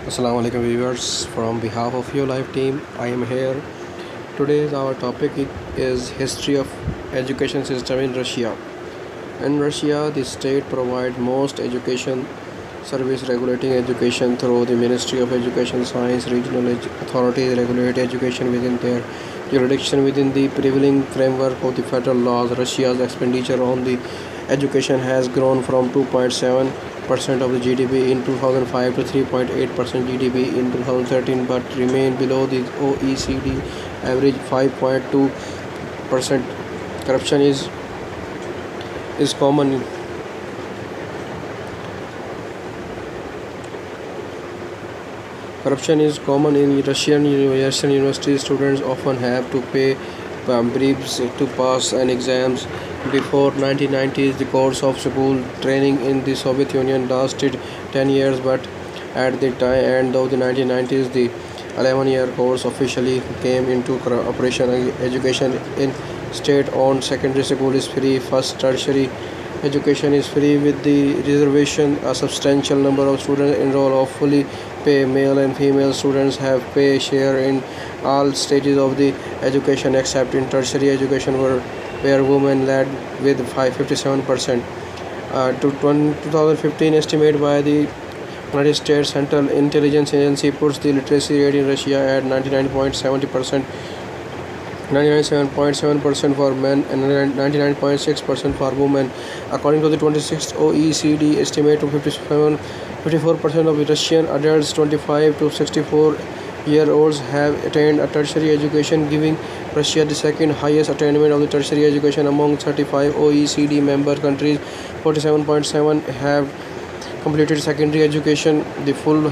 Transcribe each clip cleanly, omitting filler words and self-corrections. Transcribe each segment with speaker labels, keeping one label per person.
Speaker 1: Assalamu alaikum viewers. From behalf of your live team, I am here. Today's our topic is history of education system in Russia. In Russia, the state provides most education service regulating education through the Ministry of Education Science. Regional authorities regulate education within their jurisdiction within the prevailing framework of the federal laws. Russia's expenditure on the education has grown from 2.7% of the GDP in 2005 to 3.8% GDP in 2013, but remain below the OECD average 5.2%. Corruption is common Corruption is common in Russian universities. Students often have to pay bribes to pass an exams. Before 1990s, the course of school training in the Soviet Union lasted 10 years, but at the end of the 1990s, the 11-year course officially came into operation. Education in state-owned secondary school is free. First tertiary education is free with the reservation. A substantial number of students enroll of fully pay. Male and female students have pay share in all stages of the education except in tertiary education where women led with 57%. 2015 estimate by the United States Central Intelligence Agency puts the literacy rate in Russia at 99.7% for men and 99.6% for women. According to the 26th OECD estimate, 54% of Russian adults 25 to 64-year-olds have attained a tertiary education, giving Russia the second highest attainment of the tertiary education among 35 OECD member countries. 47.7 have completed secondary education, the full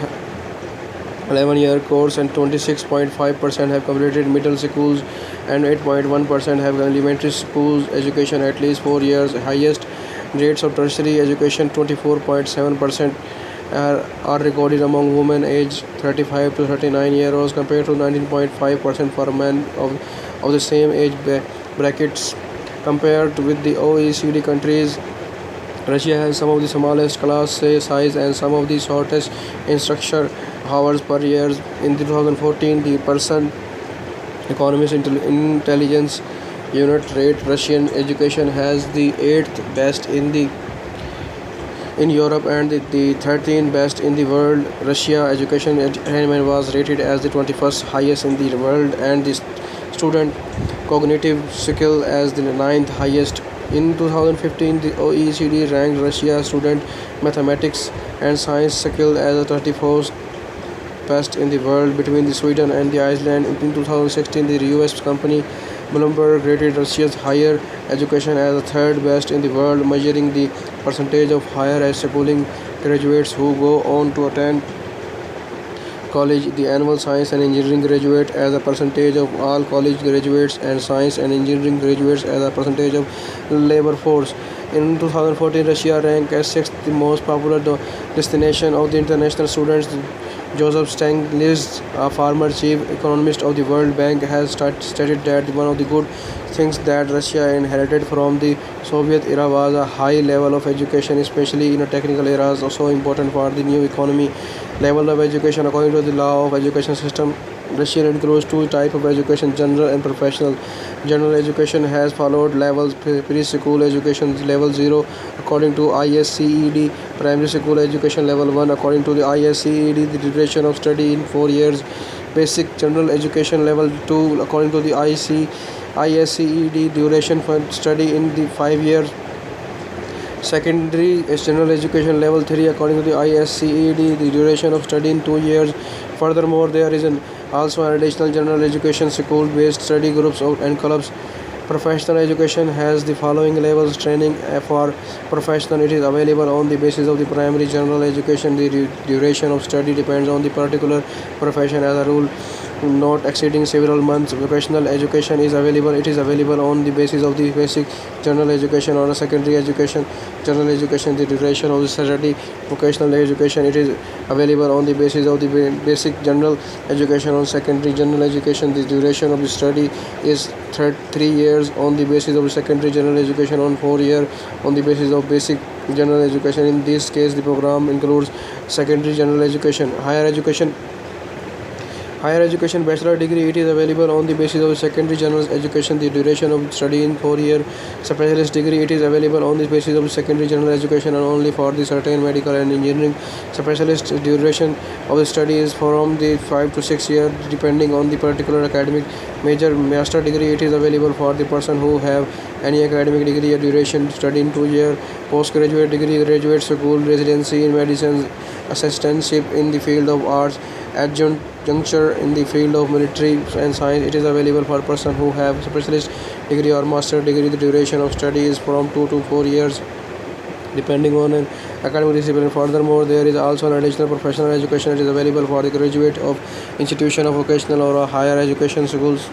Speaker 1: 11-year course, and 26.5% have completed middle schools and 8.1% have elementary schools education at least 4 years. Highest rates of tertiary education 24.7% are recorded among women aged 35 to 39-year-olds compared to 19.5% for men of the same age brackets. Compared with the OECD countries, Russia has some of the smallest class size and some of the shortest instruction hours per year. In 2014, the Person Economist Intelligence Unit rate Russian education has the 8th best in Europe and the 13th best in the world. Russia education attainment was rated as the 21st highest in the world and the student cognitive skill as the 9th highest. In 2015, the OECD ranked Russia student mathematics and science skill as the 34th best in the world between the Sweden and the Iceland. In 2016, the US company Bloomberg rated Russia's higher education as the 3rd best in the world, measuring the percentage of higher schooling graduates who go on to attend college. The annual science and engineering graduate as a percentage of all college graduates and science and engineering graduates as a percentage of labor force. In 2014, Russia ranked as 6th the most popular destination of the international students. Joseph Stiglitz, a former chief economist of the World Bank, has stated that one of the good things that Russia inherited from the Soviet era was a high level of education, especially in technical areas, also important for the new economy. Level of education according to the law of education system, Russia includes two types of education: general and professional. General education has followed levels: preschool education level 0 according to ISCED, primary school education level 1 according to the ISCED, the duration of study in 4 years; basic general education level 2 according to the ISCED, duration for study in the 5 years; secondary general education level 3 according to the ISCED, the duration of study in 2 years. Furthermore, there is also an additional general education school-based study groups and clubs. Professional education has the following levels: training for professional. It is available on the basis of the primary general education. The duration of study depends on the particular profession. As a rule, not exceeding several months. Vocational education is available. It is available on the basis of the basic general education or a secondary education. General education, the duration of the study. Vocational education, it is available on the basis of the basic general education. On secondary general education, the duration of the study is 3 years. On the basis of the secondary general education, on 4 years on the basis of basic general education. In this case, the program includes secondary general education. Higher education bachelor degree, it is available on the basis of secondary general education. The duration of study in 4 year. Specialist degree, it is available on the basis of secondary general education and only for the certain medical and engineering. Specialist duration of the study is from the 5 to 6 years depending on the particular academic major. Master degree, it is available for the person who have any academic degree. A duration study in 2 years. Postgraduate degree, graduate school residency in medicine, assistantship in the field of arts, adjunct juncture in the field of military and science. It is available for person who have specialist degree or master degree. The duration of study is from 2 to 4 years depending on an academic discipline. Furthermore, there is also an additional professional education. It is available for the graduate of institution of vocational or higher education schools.